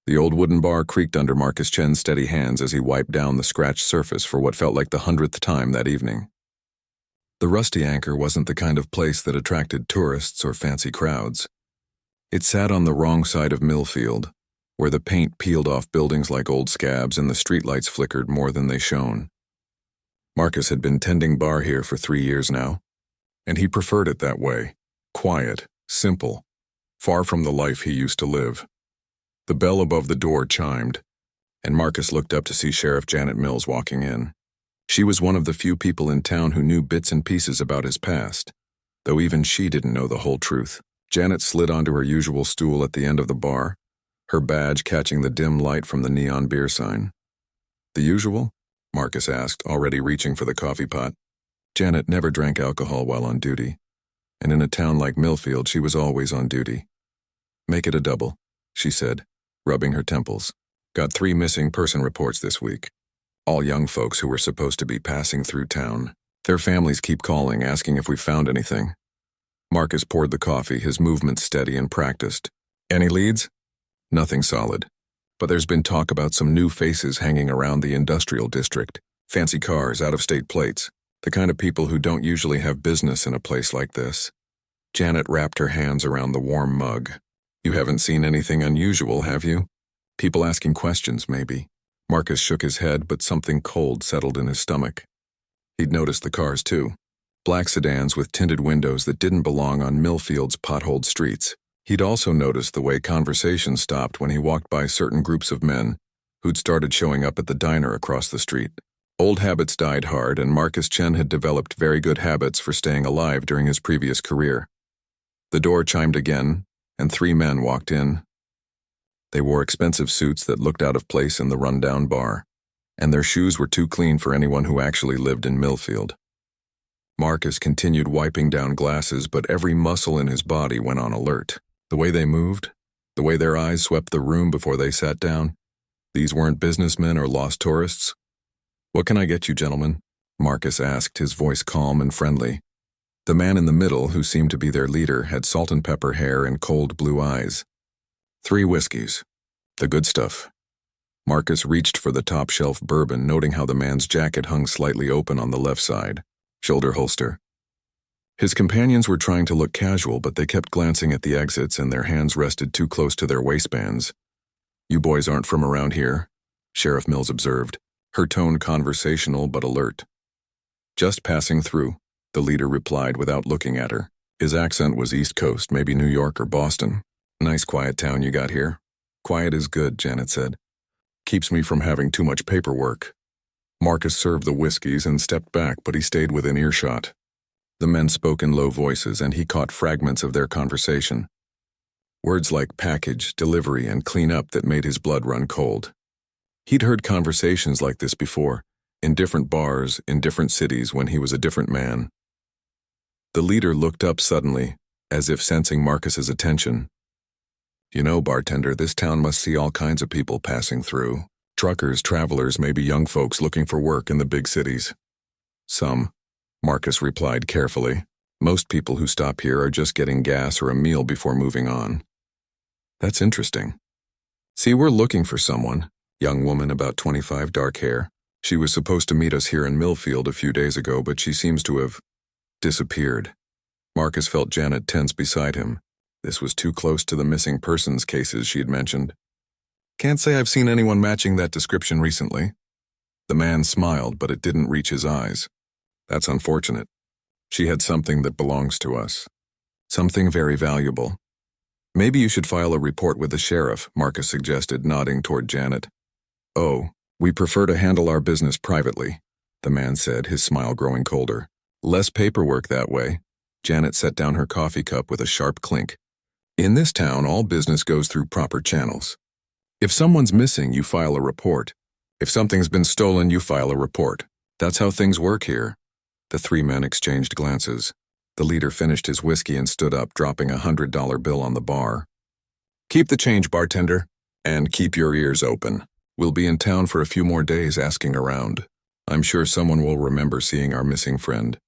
The old wooden bar creaked under Marcus Chen's steady hands as he wiped down the scratched surface for what felt like the 100th time that evening. The Rusty Anchor wasn't the kind of place that attracted tourists or fancy crowds. It sat on the wrong side of Millfield, where the paint peeled off buildings like old scabs and the streetlights flickered more than they shone. Marcus had been tending bar here for 3 years now, and he preferred it that way, quiet, simple, far from the life he used to live. The bell above the door chimed, and Marcus looked up to see Sheriff Janet Mills walking in. She was one of the few people in town who knew bits and pieces about his past, though even she didn't know the whole truth. Janet slid onto her usual stool at the end of the bar, her badge catching the dim light from the neon beer sign. "The usual?" Marcus asked, already reaching for the coffee pot. Janet never drank alcohol while on duty, and in a town like Millfield she was always on duty. "Make it a double," she said, rubbing her temples. "Got 3 missing person reports this week. All young folks who were supposed to be passing through town. Their families keep calling, asking if we found anything." Marcus poured the coffee, his movements steady and practiced. "Any leads?" "Nothing solid. But there's been talk about some new faces hanging around the industrial district. Fancy cars, out-of-state plates. The kind of people who don't usually have business in a place like this." Janet wrapped her hands around the warm mug. "You haven't seen anything unusual, have you? People asking questions, maybe." Marcus shook his head, but something cold settled in his stomach. He'd noticed the cars, too. Black sedans with tinted windows that didn't belong on Millfield's potholed streets. He'd also noticed the way conversation stopped when he walked by certain groups of men who'd started showing up at the diner across the street. Old habits died hard, and Marcus Chen had developed very good habits for staying alive during his previous career. The door chimed again, and 3 men walked in. They wore expensive suits that looked out of place in the rundown bar, and their shoes were too clean for anyone who actually lived in Millfield. Marcus continued wiping down glasses, but every muscle in his body went on alert. The way they moved, the way their eyes swept the room before they sat down. These weren't businessmen or lost tourists. "What can I get you, gentlemen?" Marcus asked, his voice calm and friendly. The man in the middle, who seemed to be their leader, had salt and pepper hair and cold blue eyes. 3 whiskeys. The good stuff." Marcus reached for the top shelf bourbon, noting how the man's jacket hung slightly open on the left side, shoulder holster. His companions were trying to look casual, but they kept glancing at the exits and their hands rested too close to their waistbands. "You boys aren't from around here," Sheriff Mills observed, her tone conversational but alert. "Just passing through," the leader replied without looking at her. His accent was East Coast, maybe New York or Boston. "Nice quiet town you got here." "Quiet is good," Janet said. "Keeps me from having too much paperwork." Marcus served the whiskeys and stepped back, but he stayed within earshot. The men spoke in low voices, and he caught fragments of their conversation. Words like package, delivery, and clean up that made his blood run cold. He'd heard conversations like this before, in different bars, in different cities when he was a different man. The leader looked up suddenly, as if sensing Marcus's attention. "You know, bartender, this town must see all kinds of people passing through. Truckers, travelers, maybe young folks looking for work in the big cities." "Some," Marcus replied carefully. "Most people who stop here are just getting gas or a meal before moving on." "That's interesting. See, we're looking for someone." Young woman, about 25, dark hair. "She was supposed to meet us here in Millfield a few days ago, but she seems to have disappeared." Marcus felt Janet tense beside him. This was too close to the missing persons cases she'd mentioned. "Can't say I've seen anyone matching that description recently." The man smiled, but it didn't reach his eyes. "That's unfortunate. She had something that belongs to us. Something very valuable. Maybe you should file a report with the sheriff," Marcus suggested, nodding toward Janet. "Oh, we prefer to handle our business privately," the man said, his smile growing colder. "Less paperwork that way." Janet set down her coffee cup with a sharp clink. "In this town, all business goes through proper channels. If someone's missing, you file a report. If something's been stolen, you file a report. That's how things work here." The 3 men exchanged glances. The leader finished his whiskey and stood up, dropping a $100 bill on the bar. "Keep the change, bartender, and keep your ears open. We'll be in town for a few more days asking around. I'm sure someone will remember seeing our missing friend."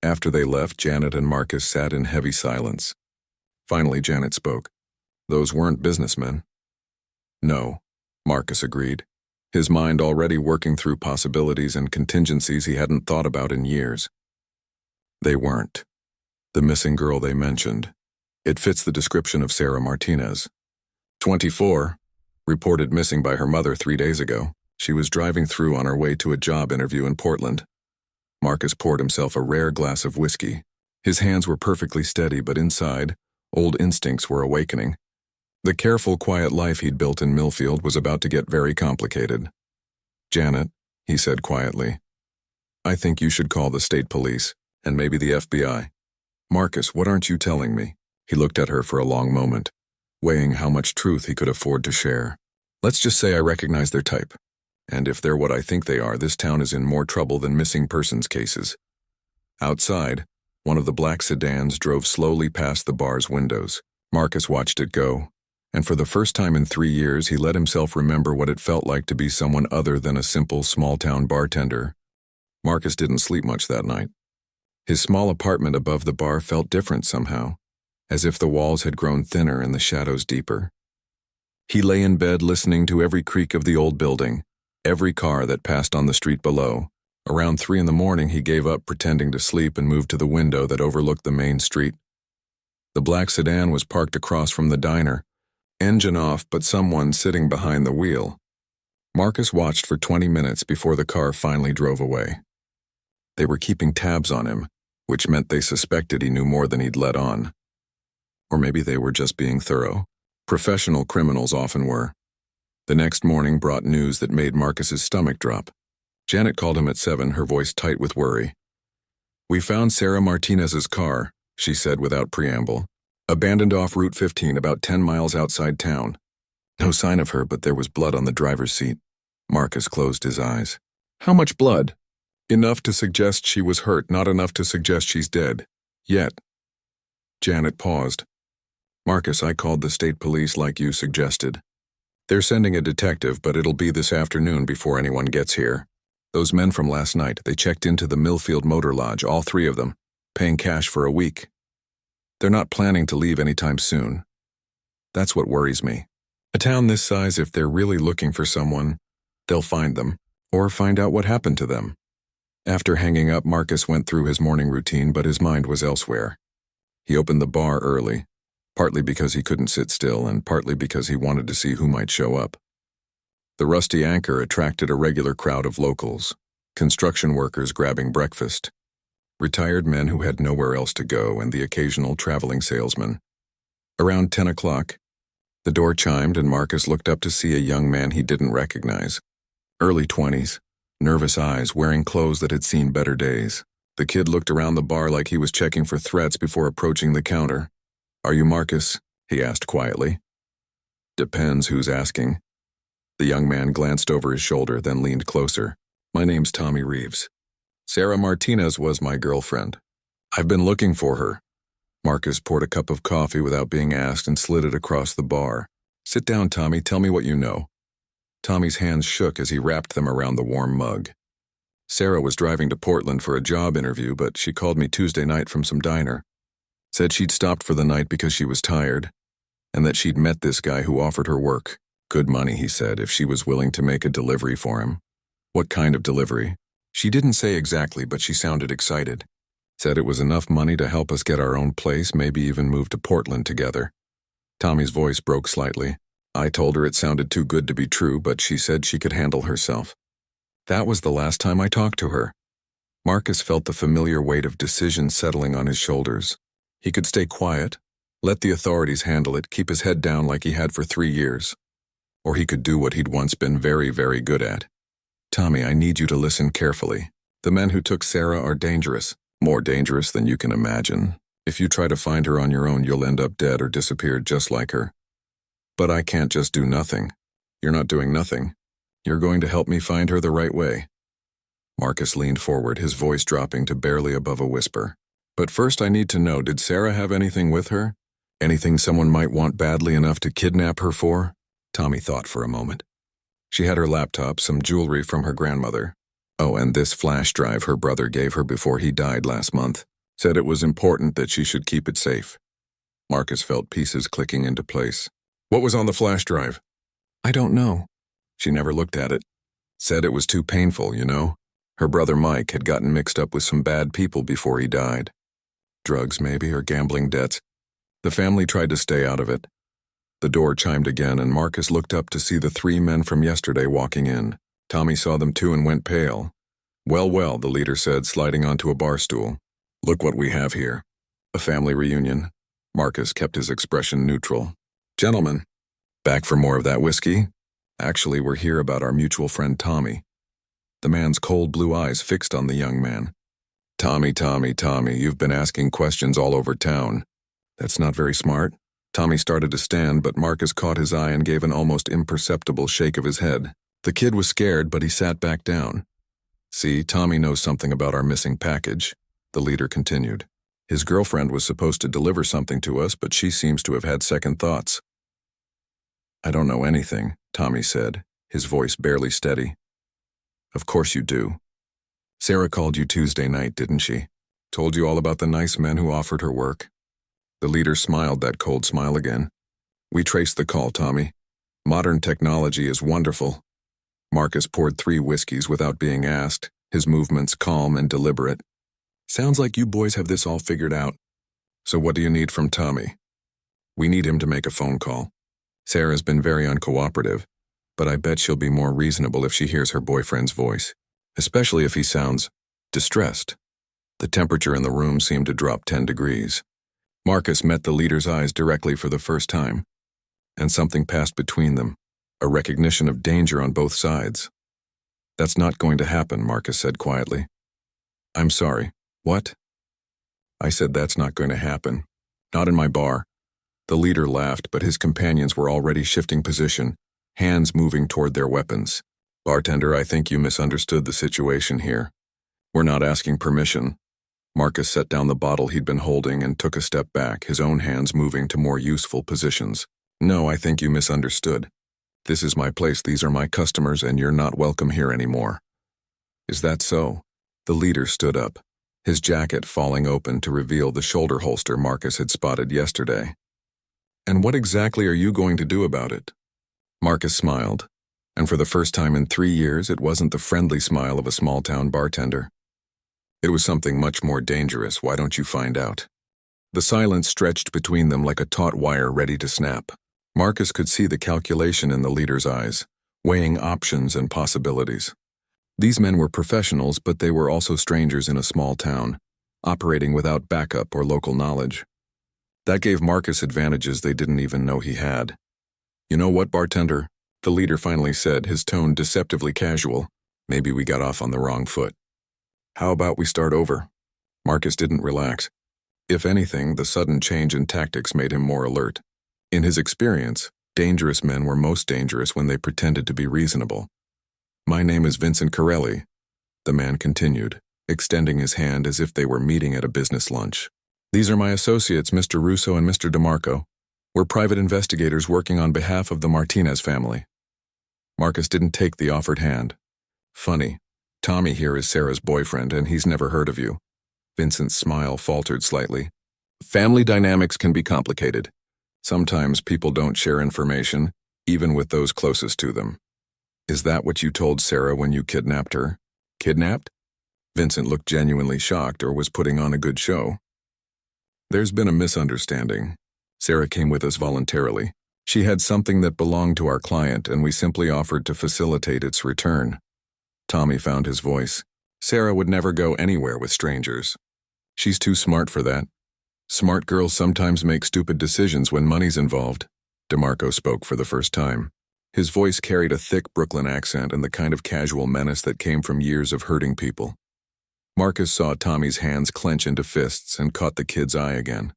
After they left, Janet and Marcus sat in heavy silence. Finally, Janet spoke. "Those weren't businessmen." No, Marcus agreed, his mind already working through possibilities and contingencies he hadn't thought about in years. They weren't. The missing girl they mentioned. It fits the description of Sarah Martinez. 24, reported missing by her mother 3 days ago. She was driving through on her way to a job interview in Portland. Marcus poured himself a rare glass of whiskey. His hands were perfectly steady, but inside, old instincts were awakening. The careful, quiet life he'd built in Millfield was about to get very complicated. "Janet," he said quietly, "I think you should call the state police, and maybe the FBI. Marcus, what aren't you telling me?" He looked at her for a long moment, weighing how much truth he could afford to share. "Let's just say I recognize their type. And if they're what I think they are, this town is in more trouble than missing persons cases." Outside, one of the black sedans drove slowly past the bar's windows. Marcus watched it go, and for the first time in 3 years he let himself remember what it felt like to be someone other than a simple small-town bartender. Marcus didn't sleep much that night. His small apartment above the bar felt different somehow, as if the walls had grown thinner and the shadows deeper. He lay in bed listening to every creak of the old building, every car that passed on the street below. Around 3 in the morning he gave up pretending to sleep and moved to the window that overlooked the main street. The black sedan was parked across from the diner, engine off but someone sitting behind the wheel. Marcus watched for 20 minutes before the car finally drove away. They were keeping tabs on him, which meant they suspected he knew more than he'd let on. Or maybe they were just being thorough. Professional criminals often were. The next morning brought news that made Marcus's stomach drop. Janet called him at 7, her voice tight with worry. "We found Sarah Martinez's car," she said without preamble. "Abandoned off Route 15 about 10 miles outside town. No sign of her, but there was blood on the driver's seat." Marcus closed his eyes. "How much blood?" "Enough to suggest she was hurt, not enough to suggest she's dead. Yet." Janet paused. "Marcus, I called the state police like you suggested. They're sending a detective, but it'll be this afternoon before anyone gets here. Those men from last night, they checked into the Millfield Motor Lodge, all 3 of them, paying cash for a week. They're not planning to leave anytime soon. That's what worries me. A town this size, if they're really looking for someone, they'll find them, or find out what happened to them." After hanging up, Marcus went through his morning routine, but his mind was elsewhere. He opened the bar early, partly because he couldn't sit still and partly because he wanted to see who might show up. The Rusty Anchor attracted a regular crowd of locals, construction workers grabbing breakfast, retired men who had nowhere else to go, and the occasional traveling salesman. Around 10 o'clock, the door chimed and Marcus looked up to see a young man he didn't recognize. Early 20s, nervous eyes, wearing clothes that had seen better days. The kid looked around the bar like he was checking for threats before approaching the counter. "Are you Marcus?" he asked quietly. "Depends who's asking." The young man glanced over his shoulder, then leaned closer. "My name's Tommy Reeves. Sarah Martinez was my girlfriend. I've been looking for her." Marcus poured a cup of coffee without being asked and slid it across the bar. "Sit down, Tommy. Tell me what you know." Tommy's hands shook as he wrapped them around the warm mug. "Sarah was driving to Portland for a job interview, but she called me Tuesday night from some diner. Said she'd stopped for the night because she was tired, and that she'd met this guy who offered her work. Good money, he said, if she was willing to make a delivery for him." "What kind of delivery?" "She didn't say exactly, but she sounded excited. Said it was enough money to help us get our own place, maybe even move to Portland together." Tommy's voice broke slightly. "I told her it sounded too good to be true, but she said she could handle herself." That was the last time I talked to her. Marcus felt the familiar weight of decision settling on his shoulders. He could stay quiet, let the authorities handle it, keep his head down like he had for 3 years. Or he could do what he'd once been very, very good at. "Tommy, I need you to listen carefully. The men who took Sarah are dangerous, more dangerous than you can imagine. If you try to find her on your own, you'll end up dead or disappeared just like her. But I can't just do nothing. You're not doing nothing. You're going to help me find her the right way." Marcus leaned forward, his voice dropping to barely above a whisper. "But first I need to know, did Sarah have anything with her? Anything someone might want badly enough to kidnap her for?" Tommy thought for a moment. "She had her laptop, some jewelry from her grandmother. Oh, and this flash drive her brother gave her before he died last month. Said it was important that she should keep it safe." Marcus felt pieces clicking into place. "What was on the flash drive?" I don't know. She never looked at it. Said it was too painful, you know? Her brother Mike had gotten mixed up with some bad people before he died. Drugs, maybe, or gambling debts. The family tried to stay out of it. The door chimed again, and Marcus looked up to see the 3 men from yesterday walking in. Tommy saw them too and went pale. Well, the leader said, sliding onto a bar stool. Look what we have here. A family reunion. Marcus kept his expression neutral. Gentlemen, back for more of that whiskey? Actually, we're here about our mutual friend Tommy. The man's cold blue eyes fixed on the young man. Tommy, you've been asking questions all over town. That's not very smart. Tommy started to stand, but Marcus caught his eye and gave an almost imperceptible shake of his head. The kid was scared, but he sat back down. See, Tommy knows something about our missing package, the leader continued. His girlfriend was supposed to deliver something to us, but she seems to have had second thoughts. I don't know anything, Tommy said, his voice barely steady. Of course you do. Sarah called you Tuesday night, didn't she? Told you all about the nice men who offered her work. The leader smiled that cold smile again. We traced the call, Tommy. Modern technology is wonderful. Marcus poured 3 whiskeys without being asked, his movements calm and deliberate. Sounds like you boys have this all figured out. So what do you need from Tommy? We need him to make a phone call. Sarah's been very uncooperative, but I bet she'll be more reasonable if she hears her boyfriend's voice, especially if he sounds distressed. The temperature in the room seemed to drop 10 degrees. Marcus met the leader's eyes directly for the first time, and something passed between them, a recognition of danger on both sides. That's not going to happen, Marcus said quietly. I'm sorry, what? I said that's not going to happen. Not in my bar. The leader laughed, but his companions were already shifting position, hands moving toward their weapons. Bartender, I think you misunderstood the situation here. We're not asking permission. Marcus set down the bottle he'd been holding and took a step back, his own hands moving to more useful positions. No, I think you misunderstood. This is my place, these are my customers, and you're not welcome here anymore. Is that so? The leader stood up, his jacket falling open to reveal the shoulder holster Marcus had spotted yesterday. And what exactly are you going to do about it? Marcus smiled, and for the first time in 3 years, it wasn't the friendly smile of a small-town bartender. It was something much more dangerous. Why don't you find out? The silence stretched between them like a taut wire ready to snap. Marcus could see the calculation in the leader's eyes, weighing options and possibilities. These men were professionals, but they were also strangers in a small town, operating without backup or local knowledge. That gave Marcus advantages they didn't even know he had. You know what, bartender? The leader finally said, his tone deceptively casual. Maybe we got off on the wrong foot. How about we start over? Marcus didn't relax. If anything, the sudden change in tactics made him more alert. In his experience, dangerous men were most dangerous when they pretended to be reasonable. My name is Vincent Corelli, the man continued, extending his hand as if they were meeting at a business lunch. These are my associates, Mr. Russo and Mr. DeMarco. We're private investigators working on behalf of the Martinez family. Marcus didn't take the offered hand. Funny, Tommy here is Sarah's boyfriend and he's never heard of you. Vincent's smile faltered slightly. Family dynamics can be complicated. Sometimes people don't share information, even with those closest to them. Is that what you told Sarah when you kidnapped her? Kidnapped? Vincent looked genuinely shocked or was putting on a good show. There's been a misunderstanding. Sarah came with us voluntarily. She had something that belonged to our client and we simply offered to facilitate its return. Tommy found his voice. Sarah would never go anywhere with strangers. She's too smart for that. Smart girls sometimes make stupid decisions when money's involved. DeMarco spoke for the first time. His voice carried a thick Brooklyn accent and the kind of casual menace that came from years of hurting people. Marcus saw Tommy's hands clench into fists and caught the kid's eye again.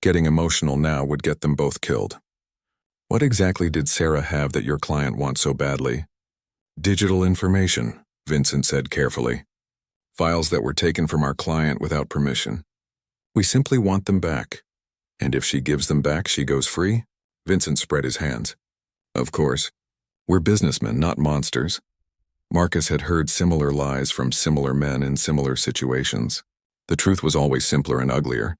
Getting emotional now would get them both killed. What exactly did Sarah have that your client wants so badly? Digital information, Vincent said carefully. Files that were taken from our client without permission. We simply want them back. And if she gives them back, she goes free? Vincent spread his hands. Of course. We're businessmen, not monsters. Marcus had heard similar lies from similar men in similar situations. The truth was always simpler and uglier.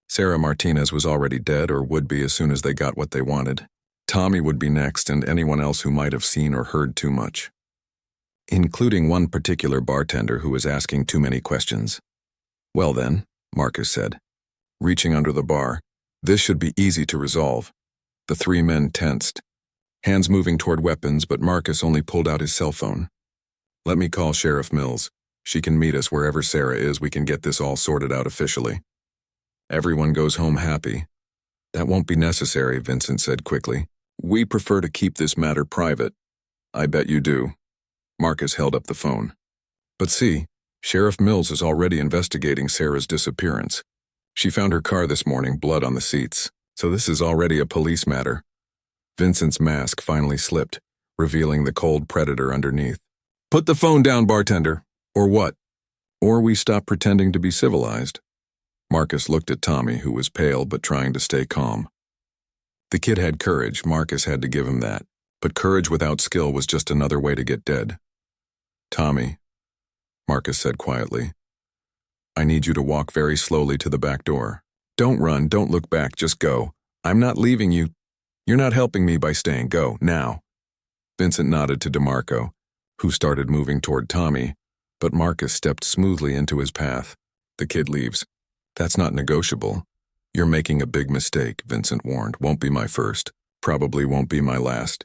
Sarah Martinez was already dead or would be as soon as they got what they wanted. Tommy would be next, and anyone else who might have seen or heard too much, including one particular bartender who was asking too many questions. "Well then," Marcus said, reaching under the bar, "this should be easy to resolve." The three men tensed, hands moving toward weapons, but Marcus only pulled out his cell phone. "Let me call Sheriff Mills. She can meet us wherever Sarah is. We can get this all sorted out officially. Everyone goes home happy." "That won't be necessary," Vincent said quickly. "We prefer to keep this matter private." "I bet you do." Marcus held up the phone. "But see, Sheriff Mills is already investigating Sarah's disappearance. She found her car this morning, blood on the seats. So this is already a police matter." Vincent's mask finally slipped, revealing the cold predator underneath. "Put the phone down, bartender. Or what? Or we stop pretending to be civilized." Marcus looked at Tommy, who was pale but trying to stay calm. The kid had courage, Marcus had to give him that, but courage without skill was just another way to get dead. "Tommy," Marcus said quietly, "I need you to walk very slowly to the back door. Don't run, don't look back, just go. I'm not leaving you. You're not helping me by staying. Go, now." Vincent nodded to DeMarco, who started moving toward Tommy, but Marcus stepped smoothly into his path. "The kid leaves. That's not negotiable." "You're making a big mistake," Vincent warned. "Won't be my first. Probably won't be my last."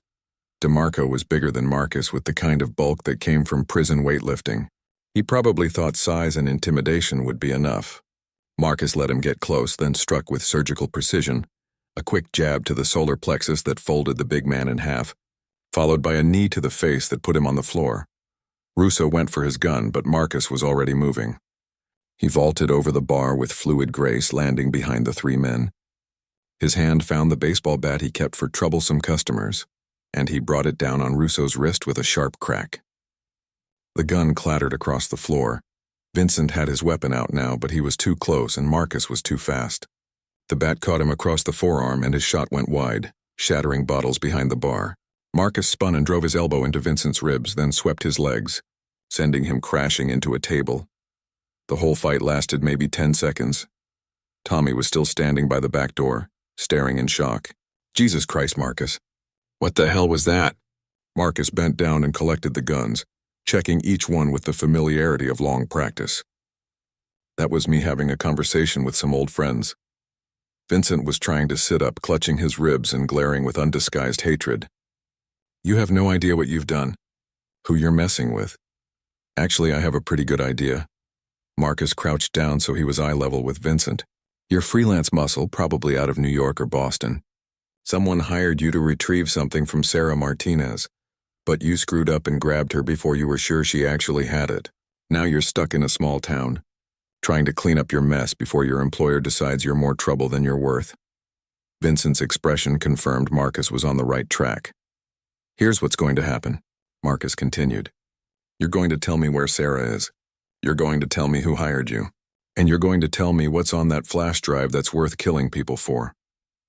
DeMarco was bigger than Marcus, with the kind of bulk that came from prison weightlifting. He probably thought size and intimidation would be enough. Marcus let him get close, then struck with surgical precision, a quick jab to the solar plexus that folded the big man in half, followed by a knee to the face that put him on the floor. Russo went for his gun, but Marcus was already moving. He vaulted over the bar with fluid grace, landing behind the three men. His hand found the baseball bat he kept for troublesome customers, and he brought it down on Russo's wrist with a sharp crack. The gun clattered across the floor. Vincent had his weapon out now, but he was too close and Marcus was too fast. The bat caught him across the forearm and his shot went wide, shattering bottles behind the bar. Marcus spun and drove his elbow into Vincent's ribs, then swept his legs, sending him crashing into a table. The whole fight lasted maybe 10 seconds. Tommy was still standing by the back door, staring in shock. "Jesus Christ, Marcus. What the hell was that?" Marcus bent down and collected the guns, checking each one with the familiarity of long practice. "That was me having a conversation with some old friends." Vincent was trying to sit up, clutching his ribs and glaring with undisguised hatred. "You have no idea what you've done, who you're messing with." "Actually, I have a pretty good idea." Marcus crouched down so he was eye level with Vincent. "You're freelance muscle, probably out of New York or Boston. Someone hired you to retrieve something from Sarah Martinez, but you screwed up and grabbed her before you were sure she actually had it. Now you're stuck in a small town, trying to clean up your mess before your employer decides you're more trouble than you're worth." Vincent's expression confirmed Marcus was on the right track. "Here's what's going to happen," Marcus continued. "You're going to tell me where Sarah is. You're going to tell me who hired you. And you're going to tell me what's on that flash drive that's worth killing people for."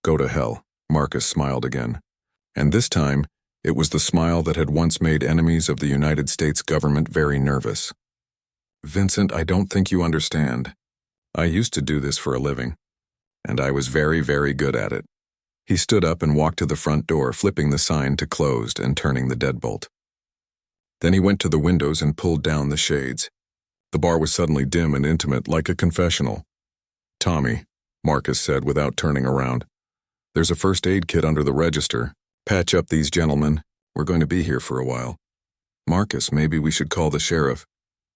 "Go to hell," Marcus smiled again. And this time, it was the smile that had once made enemies of the United States government very nervous. "Vincent, I don't think you understand. I used to do this for a living, and I was very, very good at it." He stood up and walked to the front door, flipping the sign to closed and turning the deadbolt. Then he went to the windows and pulled down the shades. The bar was suddenly dim and intimate, like a confessional. "Tommy," Marcus said without turning around, "there's a first aid kit under the register. Patch up these gentlemen. We're going to be here for a while." "Marcus, maybe we should call the sheriff."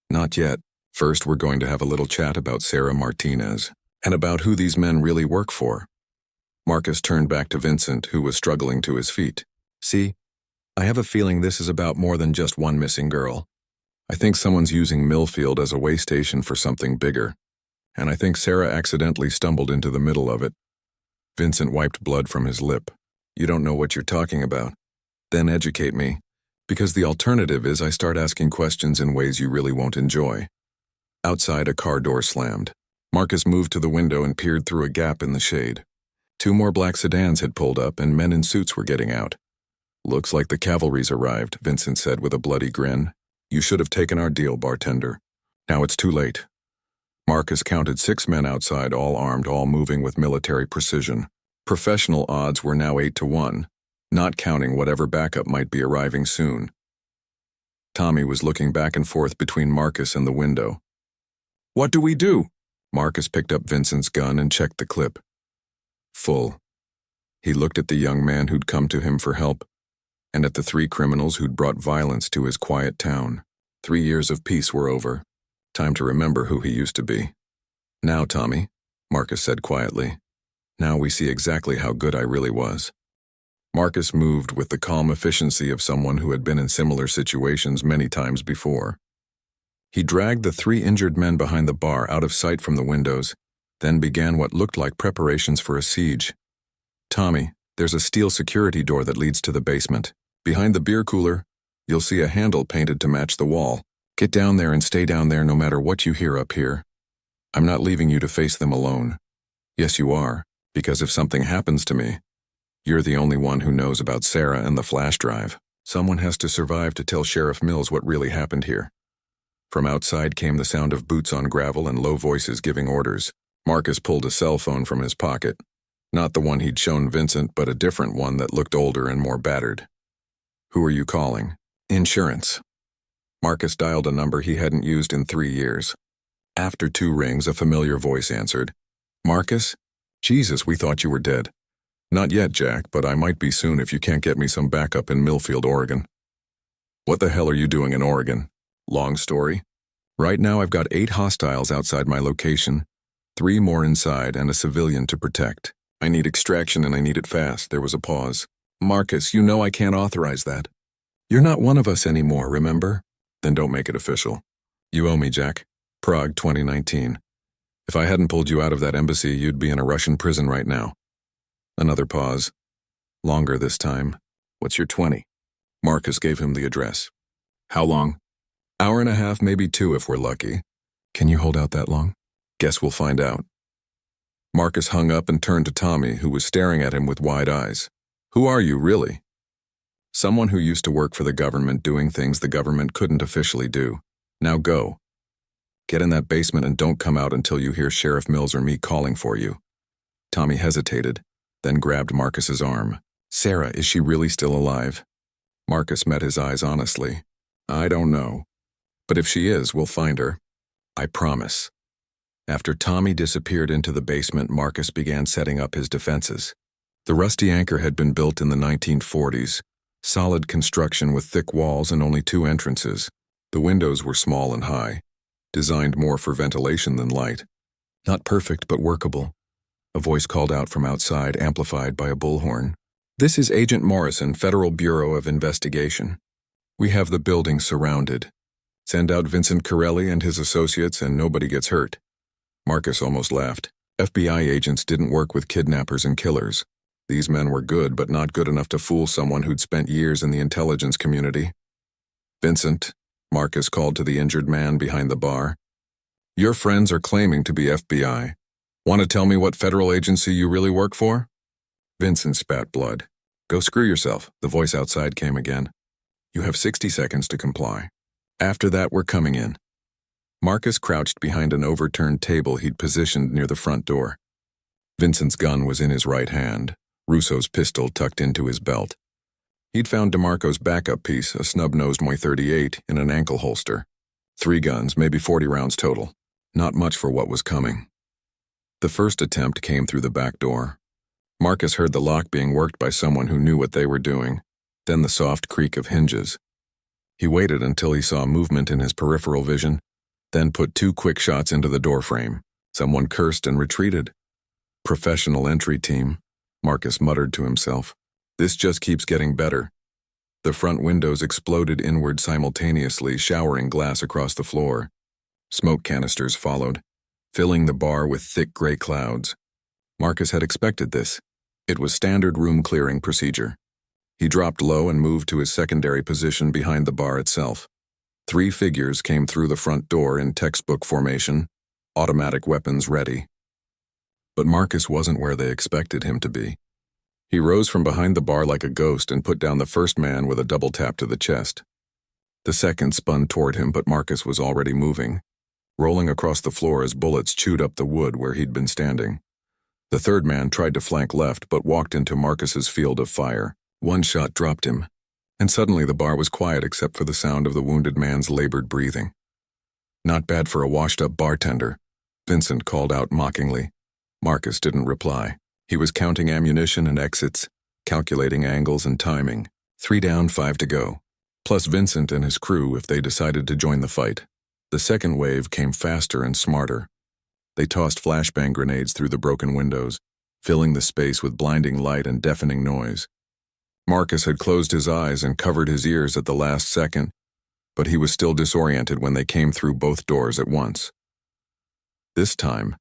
"Not yet. First, we're going to have a little chat about Sarah Martinez, and about who these men really work for." Marcus turned back to Vincent, who was struggling to his feet. "See, I have a feeling this is about more than just one missing girl. I think someone's using Millfield as a way station for something bigger, and I think Sarah accidentally stumbled into the middle of it." Vincent wiped blood from his lip. "You don't know what you're talking about. Then educate me, because the alternative is I start asking questions in ways you really won't enjoy." Outside, a car door slammed. Marcus moved to the window and peered through a gap in the shade. 2 more black sedans had pulled up and men in suits were getting out. "Looks like the cavalry's arrived," Vincent said with a bloody grin. "You should have taken our deal, bartender. Now it's too late." Marcus counted 6 men outside, all armed, all moving with military precision. Professional odds were now 8-1. not counting whatever backup might be arriving soon. Tommy was looking back and forth between Marcus and the window. "What do we do?" Marcus picked up Vincent's gun and checked the clip. Full. He looked at the young man who'd come to him for help, and at the 3 criminals who'd brought violence to his quiet town. 3 years of peace were over. Time to remember who he used to be. "Now, Tommy," Marcus said quietly. "Now we see exactly how good I really was." Marcus moved with the calm efficiency of someone who had been in similar situations many times before. He dragged the 3 injured men behind the bar out of sight from the windows, then began what looked like preparations for a siege. "Tommy, there's a steel security door that leads to the basement. Behind the beer cooler, you'll see a handle painted to match the wall. Get down there and stay down there no matter what you hear up here. I'm not leaving you to face them alone. Yes, you are, because if something happens to me, you're the only one who knows about Sarah and the flash drive. Someone has to survive to tell Sheriff Mills what really happened here." From outside came the sound of boots on gravel and low voices giving orders. Marcus pulled a cell phone from his pocket. Not the one he'd shown Vincent, but a different one that looked older and more battered. "Who are you calling?" "Insurance." Marcus dialed a number he hadn't used in 3 years. After 2 rings, a familiar voice answered. "Marcus? Jesus, we thought you were dead." "Not yet, Jack, but I might be soon if you can't get me some backup in Millfield, Oregon." "What the hell are you doing in Oregon?" "Long story. Right now I've got 8 hostiles outside my location, 3 more inside, and a civilian to protect. I need extraction and I need it fast." There was a pause. "Marcus, you know I can't authorize that. You're not one of us anymore, remember?" "Then don't make it official." "You owe me, Jack. Prague, 2019. If I hadn't pulled you out of that embassy, you'd be in a Russian prison right now." Another pause. Longer this time. "What's your 20? Marcus gave him the address. "How long?" "Hour and a half, maybe 2 if we're lucky." "Can you hold out that long?" "Guess we'll find out." Marcus hung up and turned to Tommy, who was staring at him with wide eyes. "Who are you, really?" "Someone who used to work for the government doing things the government couldn't officially do. Now go. Get in that basement and don't come out until you hear Sheriff Mills or me calling for you." Tommy hesitated, then grabbed Marcus's arm. "Sarah, is she really still alive?" Marcus met his eyes honestly. "I don't know. But if she is, we'll find her. I promise." After Tommy disappeared into the basement, Marcus began setting up his defenses. The Rusty Anchor had been built in the 1940s, solid construction with thick walls and only 2 entrances. The windows were small and high, designed more for ventilation than light. "Not perfect, but workable," a voice called out from outside, amplified by a bullhorn. "This is Agent Morrison, Federal Bureau of Investigation. We have the building surrounded. Send out Vincent Corelli and his associates and nobody gets hurt." Marcus almost laughed. FBI agents didn't work with kidnappers and killers. These men were good, but not good enough to fool someone who'd spent years in the intelligence community. "Vincent," Marcus called to the injured man behind the bar. "Your friends are claiming to be FBI. Want to tell me what federal agency you really work for?" Vincent spat blood. "Go screw yourself," the voice outside came again. "You have 60 seconds to comply. After that, we're coming in." Marcus crouched behind an overturned table he'd positioned near the front door. Vincent's gun was in his right hand, Russo's pistol tucked into his belt. He'd found DeMarco's backup piece, a snub-nosed .38, in an ankle holster. 3 guns, maybe 40 rounds total. Not much for what was coming. The first attempt came through the back door. Marcus heard the lock being worked by someone who knew what they were doing, then the soft creak of hinges. He waited until he saw movement in his peripheral vision, then put 2 quick shots into the doorframe. Someone cursed and retreated. "Professional entry team," Marcus muttered to himself. "This just keeps getting better." The front windows exploded inward simultaneously, showering glass across the floor. Smoke canisters followed, filling the bar with thick gray clouds. Marcus had expected this. It was standard room clearing procedure. He dropped low and moved to his secondary position behind the bar itself. 3 figures came through the front door in textbook formation, automatic weapons ready. But Marcus wasn't where they expected him to be. He rose from behind the bar like a ghost and put down the first man with a double tap to the chest. The second spun toward him, but Marcus was already moving, rolling across the floor as bullets chewed up the wood where he'd been standing. The third man tried to flank left but walked into Marcus's field of fire. One shot dropped him, and suddenly the bar was quiet except for the sound of the wounded man's labored breathing. "Not bad for a washed-up bartender," Vincent called out mockingly. Marcus didn't reply. He was counting ammunition and exits, calculating angles and timing. 3 down, 5 to go. Plus Vincent and his crew if they decided to join the fight. The second wave came faster and smarter. They tossed flashbang grenades through the broken windows, filling the space with blinding light and deafening noise. Marcus had closed his eyes and covered his ears at the last second, but he was still disoriented when they came through both doors at once. This time,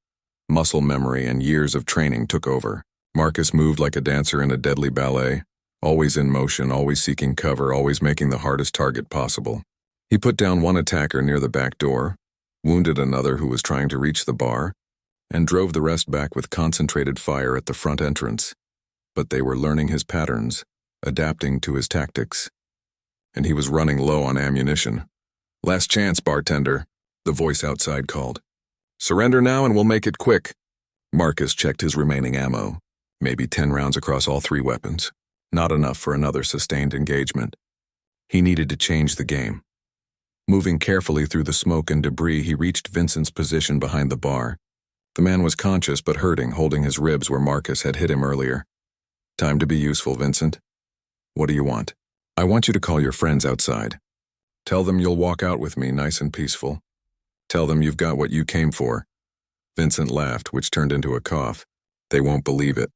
muscle memory and years of training took over. Marcus moved like a dancer in a deadly ballet, always in motion, always seeking cover, always making the hardest target possible. He put down one attacker near the back door, wounded another who was trying to reach the bar, and drove the rest back with concentrated fire at the front entrance. But they were learning his patterns, adapting to his tactics. And he was running low on ammunition. "Last chance, bartender," the voice outside called. "Surrender now and we'll make it quick." Marcus checked his remaining ammo, maybe 10 rounds across all 3 weapons. Not enough for another sustained engagement. He needed to change the game. Moving carefully through the smoke and debris, he reached Vincent's position behind the bar. The man was conscious but hurting, holding his ribs where Marcus had hit him earlier. "Time to be useful, Vincent. What do you want?" "I want you to call your friends outside. Tell them you'll walk out with me nice and peaceful. Tell them you've got what you came for." Vincent laughed, which turned into a cough. "They won't believe it.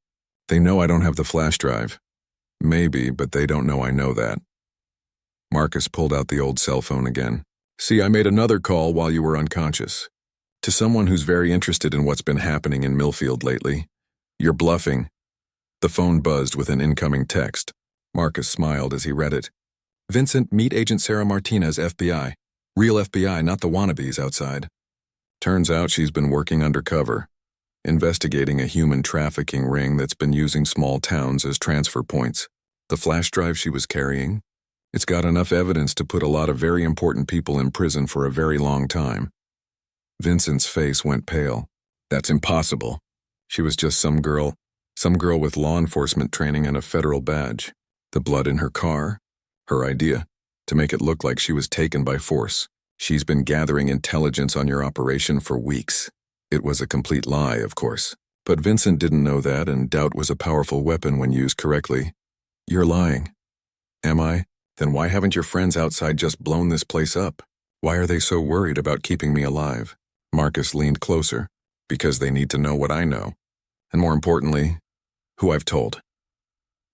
They know I don't have the flash drive. Maybe, but they don't know I know that." Marcus pulled out the old cell phone again. "See, I made another call while you were unconscious. To someone who's very interested in what's been happening in Millfield lately. You're bluffing." The phone buzzed with an incoming text. Marcus smiled as he read it. "Vincent, meet Agent Sarah Martinez, FBI. Real FBI, not the wannabes outside. Turns out she's been working undercover, investigating a human trafficking ring that's been using small towns as transfer points. The flash drive she was carrying? It's got enough evidence to put a lot of very important people in prison for a very long time." Vincent's face went pale. "That's impossible. She was just some girl with law enforcement training and a federal badge. The blood in her car? Her idea, to make it look like she was taken by force. She's been gathering intelligence on your operation for weeks." It was a complete lie, of course. But Vincent didn't know that, and doubt was a powerful weapon when used correctly. "You're lying." "Am I? Then why haven't your friends outside just blown this place up? Why are they so worried about keeping me alive?" Marcus leaned closer. "Because they need to know what I know. And more importantly, who I've told."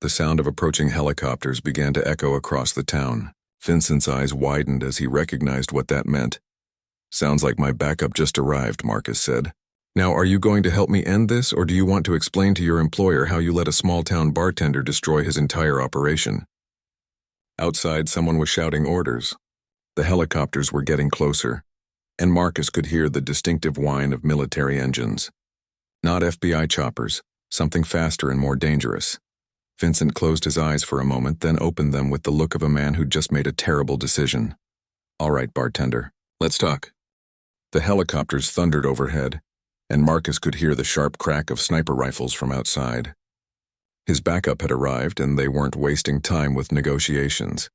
The sound of approaching helicopters began to echo across the town. Vincent's eyes widened as he recognized what that meant. "Sounds like my backup just arrived," Marcus said. "Now, are you going to help me end this, or do you want to explain to your employer how you let a small-town bartender destroy his entire operation?" Outside, someone was shouting orders. The helicopters were getting closer, and Marcus could hear the distinctive whine of military engines. Not FBI choppers, something faster and more dangerous. Vincent closed his eyes for a moment, then opened them with the look of a man who'd just made a terrible decision. "All right, bartender, let's talk." The helicopters thundered overhead, and Marcus could hear the sharp crack of sniper rifles from outside. His backup had arrived, and they weren't wasting time with negotiations.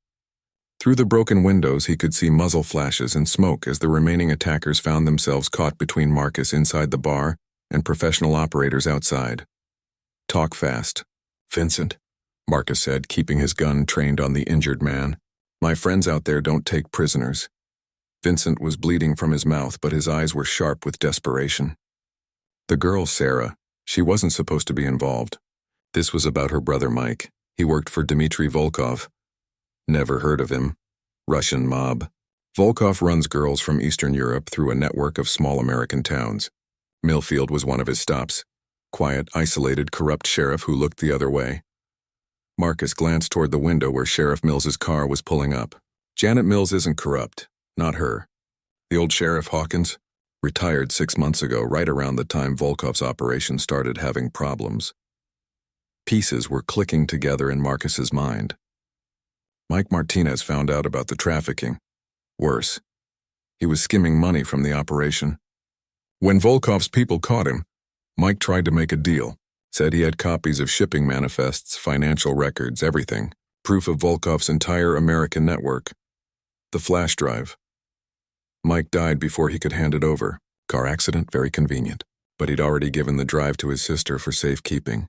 Through the broken windows, he could see muzzle flashes and smoke as the remaining attackers found themselves caught between Marcus inside the bar and professional operators outside. "Talk fast, Vincent," Marcus said, keeping his gun trained on the injured man. "My friends out there don't take prisoners." Vincent was bleeding from his mouth, but his eyes were sharp with desperation. The girl, Sarah, she wasn't supposed to be involved. This was about her brother Mike. He worked for Dmitry Volkov. Never heard of him. Russian mob. Volkov runs girls from Eastern Europe through a network of small American towns. Millfield was one of his stops. Quiet, isolated, corrupt sheriff who looked the other way. Marcus glanced toward the window where Sheriff Mills's car was pulling up. Janet Mills isn't corrupt. Not her. The old Sheriff Hawkins retired 6 months ago, right around the time Volkov's operation started having problems. Pieces were clicking together in Marcus's mind. Mike Martinez found out about the trafficking. Worse, he was skimming money from the operation. When Volkov's people caught him, Mike tried to make a deal. Said he had copies of shipping manifests, financial records, everything. Proof of Volkov's entire American network. The flash drive. Mike died before he could hand it over. Car accident, very convenient. But he'd already given the drive to his sister for safekeeping.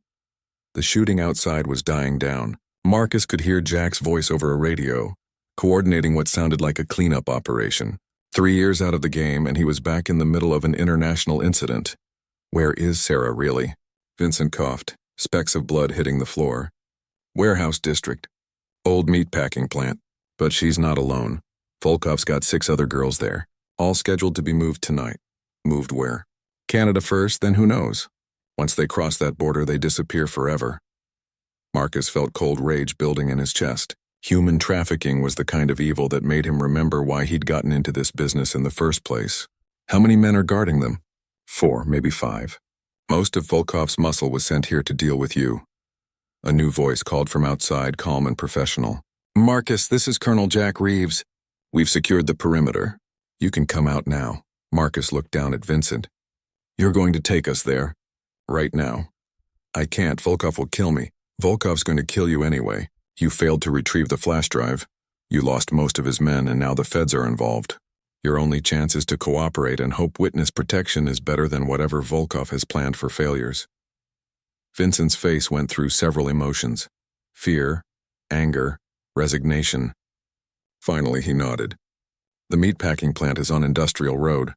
The shooting outside was dying down. Marcus could hear Jack's voice over a radio, coordinating what sounded like a cleanup operation. 3 years out of the game, and he was back in the middle of an international incident. Where is Sarah, really? Vincent coughed, specks of blood hitting the floor. Warehouse district. Old meatpacking plant. But she's not alone. Volkov's got 6 other girls there, all scheduled to be moved tonight. Moved where? Canada first, then who knows? Once they cross that border, they disappear forever. Marcus felt cold rage building in his chest. Human trafficking was the kind of evil that made him remember why he'd gotten into this business in the first place. How many men are guarding them? 4, maybe 5. Most of Volkov's muscle was sent here to deal with you. A new voice called from outside, calm and professional. Marcus, this is Colonel Jack Reeves. We've secured the perimeter. You can come out now. Marcus looked down at Vincent. You're going to take us there. Right now. I can't. Volkov will kill me. Volkov's going to kill you anyway. You failed to retrieve the flash drive. You lost most of his men, and now the feds are involved. Your only chance is to cooperate and hope witness protection is better than whatever Volkov has planned for failures. Vincent's face went through several emotions. Fear, anger, resignation. Finally, he nodded. The meatpacking plant is on Industrial Road.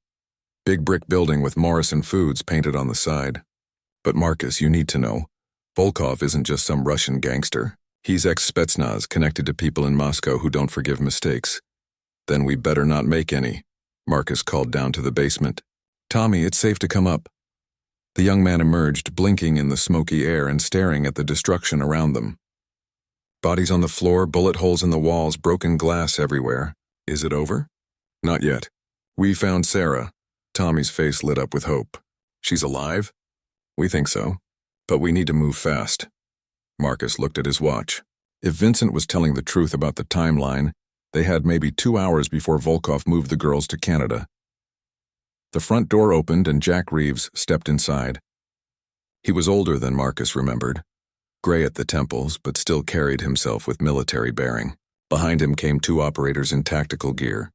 Big brick building with Morrison Foods painted on the side. But Marcus, you need to know, Volkov isn't just some Russian gangster. He's ex-Spetsnaz connected to people in Moscow who don't forgive mistakes. Then we better not make any. Marcus called down to the basement. Tommy, it's safe to come up. The young man emerged, blinking in the smoky air and staring at the destruction around them. Bodies on the floor, bullet holes in the walls, broken glass everywhere. Is it over? Not yet. We found Sarah. Tommy's face lit up with hope. She's alive? We think so. But we need to move fast. Marcus looked at his watch. If Vincent was telling the truth about the timeline, they had maybe 2 hours before Volkov moved the girls to Canada. The front door opened and Jack Reeves stepped inside. He was older than Marcus remembered. Gray at the temples, but still carried himself with military bearing. Behind him came 2 operators in tactical gear.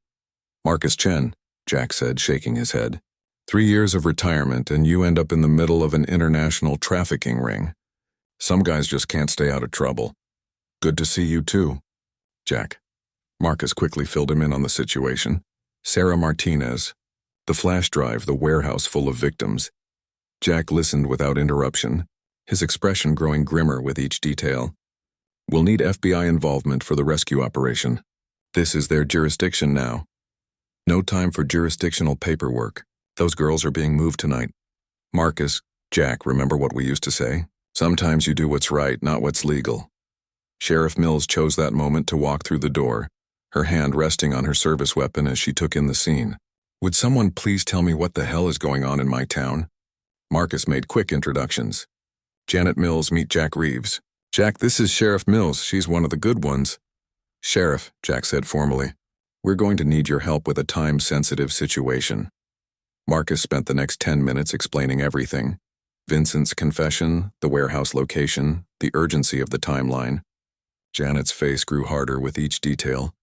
Marcus Chen, Jack said, shaking his head. 3 years of retirement and you end up in the middle of an international trafficking ring. Some guys just can't stay out of trouble. Good to see you too, Jack. Marcus quickly filled him in on the situation. Sarah Martinez. The flash drive, the warehouse full of victims. Jack listened without interruption, his expression growing grimmer with each detail. We'll need FBI involvement for the rescue operation. This is their jurisdiction now. No time for jurisdictional paperwork. Those girls are being moved tonight. Marcus, Jack, remember what we used to say? Sometimes you do what's right, not what's legal. Sheriff Mills chose that moment to walk through the door, her hand resting on her service weapon as she took in the scene. Would someone please tell me what the hell is going on in my town? Marcus made quick introductions. Janet Mills, meet Jack Reeves. Jack, this is Sheriff Mills. She's one of the good ones. Sheriff, Jack said formally, we're going to need your help with a time-sensitive situation. Marcus spent the next 10 minutes explaining everything. Vincent's confession, the warehouse location, the urgency of the timeline. Janet's face grew harder with each detail.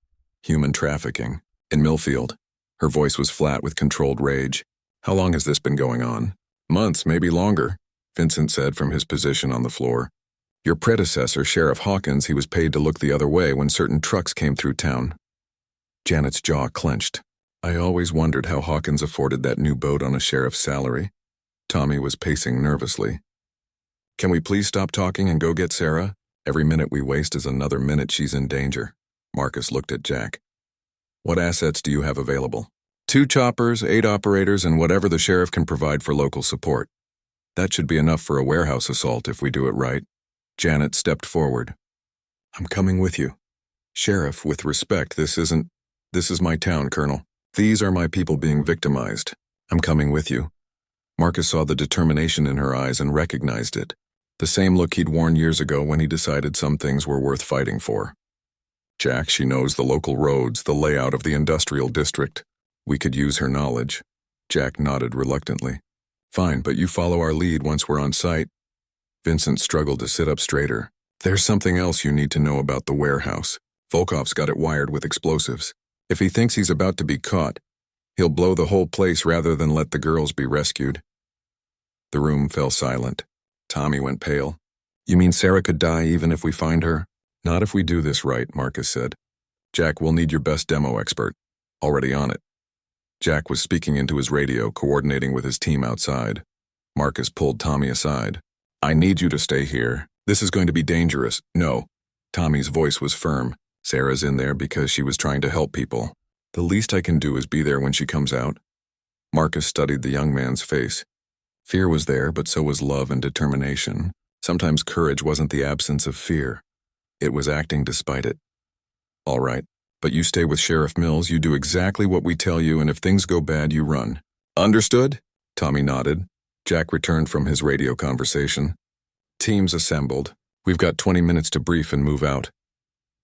Human trafficking. In Millfield. Her voice was flat with controlled rage. How long has this been going on? Months, maybe longer, Vincent said from his position on the floor. Your predecessor, Sheriff Hawkins, he was paid to look the other way when certain trucks came through town. Janet's jaw clenched. I always wondered how Hawkins afforded that new boat on a sheriff's salary. Tommy was pacing nervously. Can we please stop talking and go get Sarah? Every minute we waste is another minute she's in danger. Marcus looked at Jack. What assets do you have available? 2 choppers, 8 operators, and whatever the sheriff can provide for local support. That should be enough for a warehouse assault if we do it right. Janet stepped forward. I'm coming with you. Sheriff, with respect, this is my town, Colonel. These are my people being victimized. I'm coming with you. Marcus saw the determination in her eyes and recognized it. The same look he'd worn years ago when he decided some things were worth fighting for. Jack, she knows the local roads, the layout of the industrial district. We could use her knowledge. Jack nodded reluctantly. Fine, but you follow our lead once we're on site. Vincent struggled to sit up straighter. There's something else you need to know about the warehouse. Volkov's got it wired with explosives. If he thinks he's about to be caught, he'll blow the whole place rather than let the girls be rescued. The room fell silent. Tommy went pale. You mean Sarah could die even if we find her? Not if we do this right, Marcus said. Jack, we'll need your best demo expert. Already on it. Jack was speaking into his radio, coordinating with his team outside. Marcus pulled Tommy aside. I need you to stay here. This is going to be dangerous. No. Tommy's voice was firm. Sarah's in there because she was trying to help people. The least I can do is be there when she comes out. Marcus studied the young man's face. Fear was there, but so was love and determination. Sometimes courage wasn't the absence of fear. It was acting despite it. All right, but you stay with Sheriff Mills, you do exactly what we tell you, and if things go bad, you run. Understood? Tommy nodded. Jack returned from his radio conversation. Teams assembled. We've got 20 minutes to brief and move out.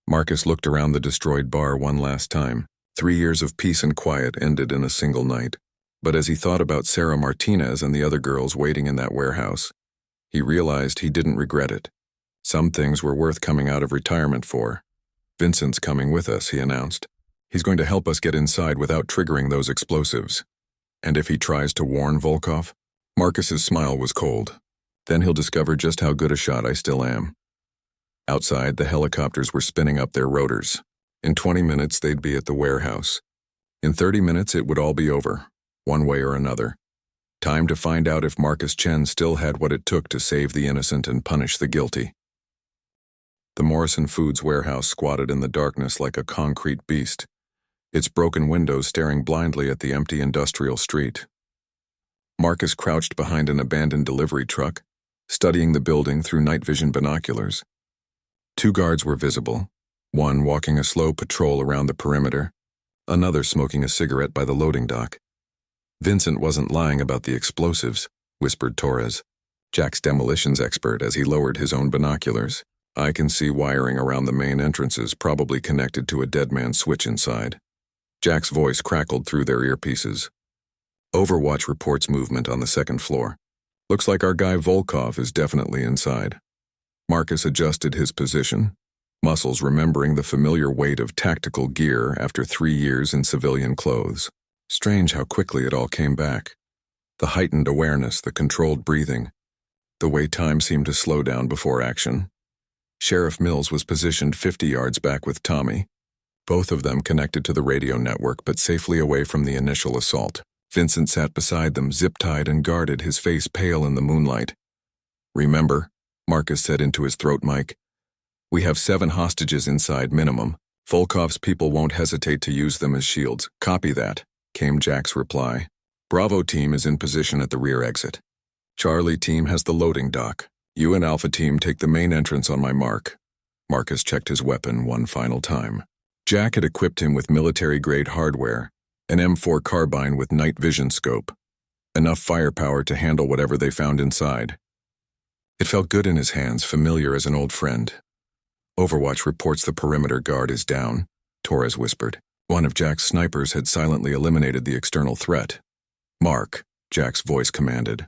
Marcus looked around the destroyed bar one last time. 3 years of peace and quiet ended in a single night. But as he thought about Sarah Martinez and the other girls waiting in that warehouse, he realized he didn't regret it. Some things were worth coming out of retirement for. Vincent's coming with us, he announced. He's going to help us get inside without triggering those explosives. And if he tries to warn Volkov? Marcus's smile was cold. Then he'll discover just how good a shot I still am. Outside, the helicopters were spinning up their rotors. In 20 minutes, they'd be at the warehouse. In 30 minutes, it would all be over, one way or another. Time to find out if Marcus Chen still had what it took to save the innocent and punish the guilty. The Morrison Foods warehouse squatted in the darkness like a concrete beast, its broken windows staring blindly at the empty industrial street. Marcus crouched behind an abandoned delivery truck, studying the building through night vision binoculars. 2 guards were visible, one walking a slow patrol around the perimeter, another smoking a cigarette by the loading dock. Vincent wasn't lying about the explosives, whispered Torres, Jack's demolitions expert, as he lowered his own binoculars. I can see wiring around the main entrances, probably connected to a dead man's switch inside. Jack's voice crackled through their earpieces. Overwatch reports movement on the 2nd floor. Looks like our guy Volkov is definitely inside. Marcus adjusted his position, muscles remembering the familiar weight of tactical gear after 3 years in civilian clothes. Strange how quickly it all came back. The heightened awareness, the controlled breathing, the way time seemed to slow down before action. Sheriff Mills was positioned 50 yards back with Tommy, both of them connected to the radio network but safely away from the initial assault. Vincent sat beside them, zip-tied and guarded, his face pale in the moonlight. Remember, Marcus said into his throat mic, we have 7 hostages inside minimum. Volkov's people won't hesitate to use them as shields. Copy that, came Jack's reply. Bravo team is in position at the rear exit. Charlie team has the loading dock. You and Alpha team take the main entrance on my mark. Marcus checked his weapon one final time. Jack had equipped him with military-grade hardware, an M4 carbine with night vision scope, enough firepower to handle whatever they found inside. It felt good in his hands, familiar as an old friend. Overwatch reports the perimeter guard is down, Torres whispered. One of Jack's snipers had silently eliminated the external threat. Mark, Jack's voice commanded.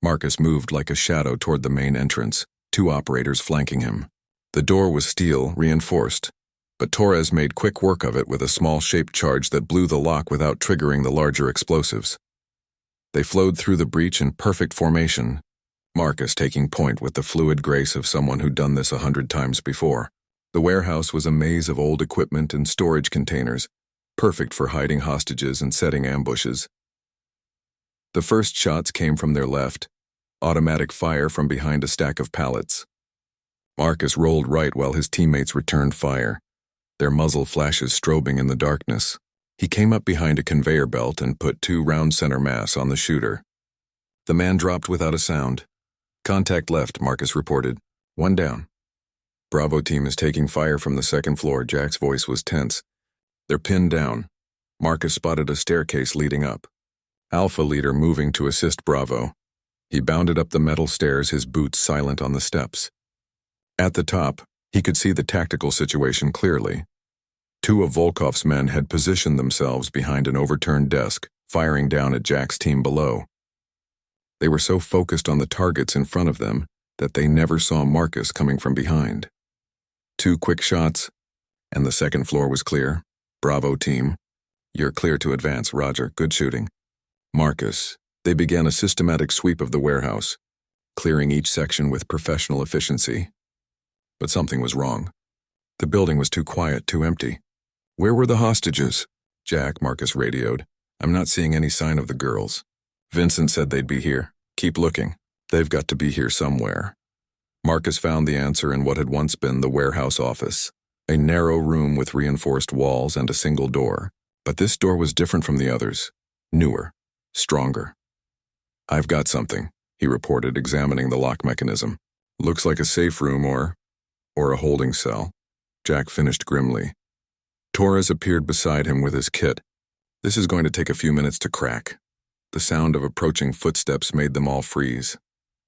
Marcus moved like a shadow toward the main entrance, 2 operators flanking him. The door was steel, reinforced, but Torres made quick work of it with a small shaped charge that blew the lock without triggering the larger explosives. They flowed through the breach in perfect formation, Marcus taking point with the fluid grace of someone who'd done this 100 times before. The warehouse was a maze of old equipment and storage containers, perfect for hiding hostages and setting ambushes. The first shots came from their left, automatic fire from behind a stack of pallets. Marcus rolled right while his teammates returned fire, their muzzle flashes strobing in the darkness. He came up behind a conveyor belt and put 2 round center mass on the shooter. The man dropped without a sound. Contact left, Marcus reported. 1 down. Bravo team is taking fire from the 2nd floor, Jack's voice was tense. They're pinned down. Marcus spotted a staircase leading up. Alpha leader moving to assist Bravo. He bounded up the metal stairs, his boots silent on the steps. At the top, he could see the tactical situation clearly. 2 of Volkov's men had positioned themselves behind an overturned desk, firing down at Jack's team below. They were so focused on the targets in front of them, that they never saw Marcus coming from behind. 2 quick shots, and the second floor was clear. Bravo, team. You're clear to advance, Roger. Good shooting. Marcus. They began a systematic sweep of the warehouse, clearing each section with professional efficiency. But something was wrong. The building was too quiet, too empty. Where were the hostages? Jack, Marcus radioed. I'm not seeing any sign of the girls. Vincent said they'd be here. Keep looking. They've got to be here somewhere. Marcus found the answer in what had once been the warehouse office, a narrow room with reinforced walls and a single door. But this door was different from the others. Newer. Stronger. I've got something, he reported, examining the lock mechanism. Looks like a safe room or a holding cell. Jack finished grimly. Torres appeared beside him with his kit. This is going to take a few minutes to crack. The sound of approaching footsteps made them all freeze.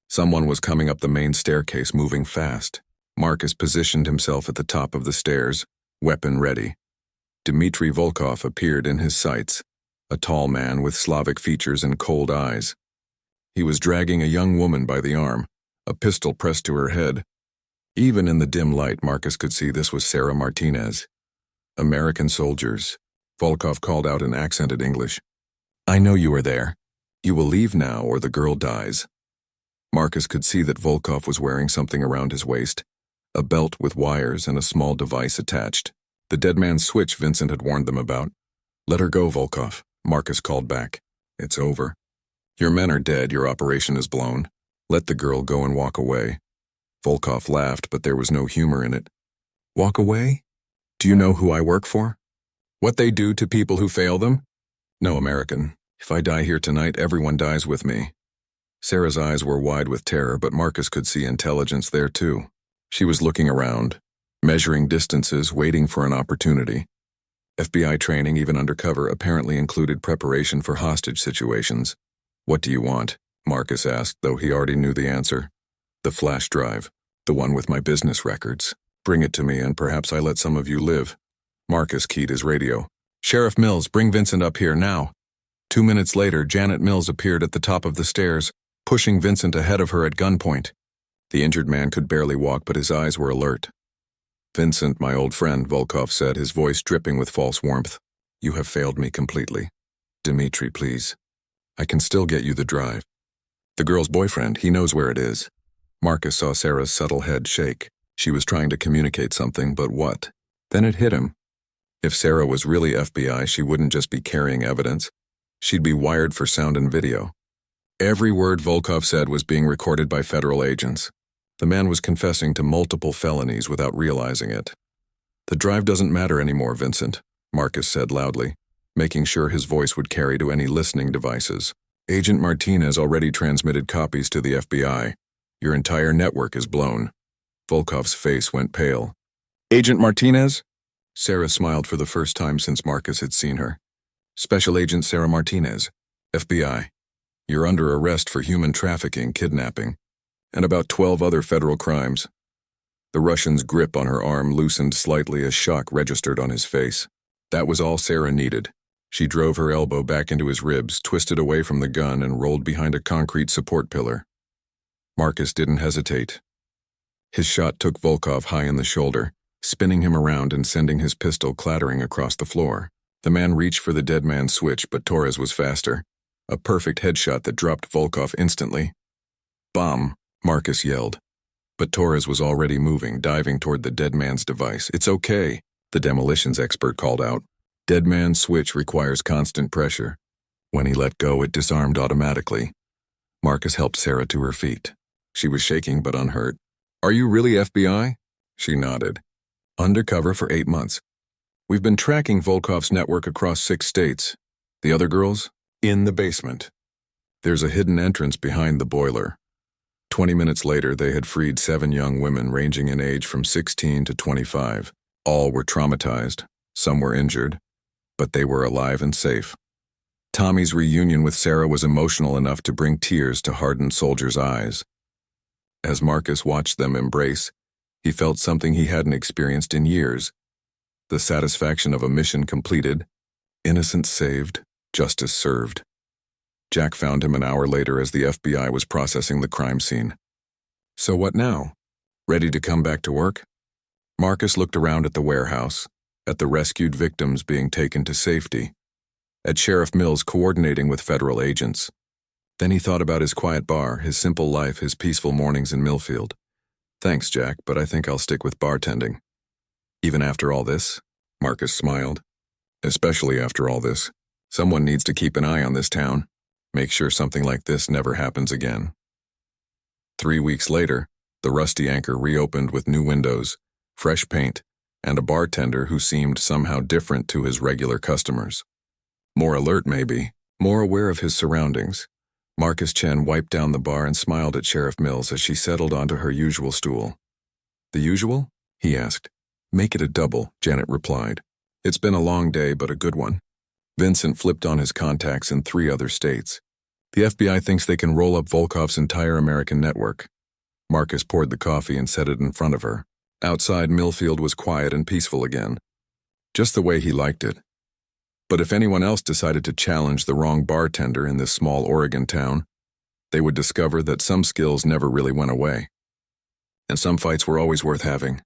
Someone was coming up the main staircase, moving fast. Marcus positioned himself at the top of the stairs, weapon ready. Dmitry Volkov appeared in his sights, a tall man with Slavic features and cold eyes. He was dragging a young woman by the arm, a pistol pressed to her head. Even in the dim light, Marcus could see this was Sarah Martinez. American soldiers, Volkov called out in accented English. I know you are there. You will leave now or the girl dies. Marcus could see that Volkov was wearing something around his waist, a belt with wires and a small device attached. The dead man's switch Vincent had warned them about. Let her go, Volkov, Marcus called back. It's over. Your men are dead, your operation is blown. Let the girl go and walk away. Volkov laughed, but there was no humor in it. Walk away? Do you know who I work for? What they do to people who fail them? No, American. If I die here tonight, everyone dies with me. Sarah's eyes were wide with terror, but Marcus could see intelligence there too. She was looking around, measuring distances, waiting for an opportunity. FBI training, even undercover, apparently included preparation for hostage situations. What do you want? Marcus asked, though he already knew the answer. The flash drive, the one with my business records. Bring it to me and perhaps I let some of you live. Marcus keyed his radio. Sheriff Mills, bring Vincent up here now. 2 minutes later, Janet Mills appeared at the top of the stairs, pushing Vincent ahead of her at gunpoint. The injured man could barely walk, but his eyes were alert. Vincent, my old friend, Volkov said, his voice dripping with false warmth. You have failed me completely. Dmitry, please. I can still get you the drive. The girl's boyfriend, he knows where it is. Marcus saw Sarah's subtle head shake. She was trying to communicate something, but what? Then it hit him. If Sarah was really FBI, she wouldn't just be carrying evidence. She'd be wired for sound and video. Every word Volkov said was being recorded by federal agents. The man was confessing to multiple felonies without realizing it. The drive doesn't matter anymore, Vincent, Marcus said loudly, making sure his voice would carry to any listening devices. Agent Martinez already transmitted copies to the FBI. Your entire network is blown. Volkov's face went pale. Agent Martinez? Sarah smiled for the first time since Marcus had seen her. Special Agent Sarah Martinez, FBI. You're under arrest for human trafficking, kidnapping, and about 12 other federal crimes. The Russian's grip on her arm loosened slightly as shock registered on his face. That was all Sarah needed. She drove her elbow back into his ribs, twisted away from the gun, and rolled behind a concrete support pillar. Marcus didn't hesitate. His shot took Volkov high in the shoulder, spinning him around and sending his pistol clattering across the floor. The man reached for the dead man's switch, but Torres was faster. A perfect headshot that dropped Volkov instantly. Bomb, Marcus yelled. But Torres was already moving, diving toward the dead man's device. It's okay, the demolitions expert called out. Dead man's switch requires constant pressure. When he let go, it disarmed automatically. Marcus helped Sarah to her feet. She was shaking but unhurt. Are you really FBI? She nodded. Undercover for 8 months. We've been tracking Volkov's network across 6 states. The other girls? In the basement. There's a hidden entrance behind the boiler. 20 minutes later, they had freed 7 young women ranging in age from 16 to 25. All were traumatized. Some were injured. But they were alive and safe. Tommy's reunion with Sarah was emotional enough to bring tears to hardened soldiers' eyes. As Marcus watched them embrace, he felt something he hadn't experienced in years. The satisfaction of a mission completed, innocence saved, justice served. Jack found him an hour later as the FBI was processing the crime scene. So what now? Ready to come back to work? Marcus looked around at the warehouse, at the rescued victims being taken to safety, at Sheriff Mills coordinating with federal agents. Then he thought about his quiet bar, his simple life, his peaceful mornings in Millfield. Thanks, Jack, but I think I'll stick with bartending. Even after all this? Marcus smiled. Especially after all this. Someone needs to keep an eye on this town. Make sure something like this never happens again. 3 weeks later, the Rusty Anchor reopened with new windows, fresh paint, and a bartender who seemed somehow different to his regular customers. More alert, maybe, more aware of his surroundings. Marcus Chen wiped down the bar and smiled at Sheriff Mills as she settled onto her usual stool. The usual? He asked. Make it a double, Janet replied. It's been a long day, but a good one. Vincent flipped on his contacts in 3 other states. The FBI thinks they can roll up Volkov's entire American network. Marcus poured the coffee and set it in front of her. Outside, Millfield was quiet and peaceful again. Just the way he liked it. But if anyone else decided to challenge the wrong bartender in this small Oregon town, they would discover that some skills never really went away. And some fights were always worth having.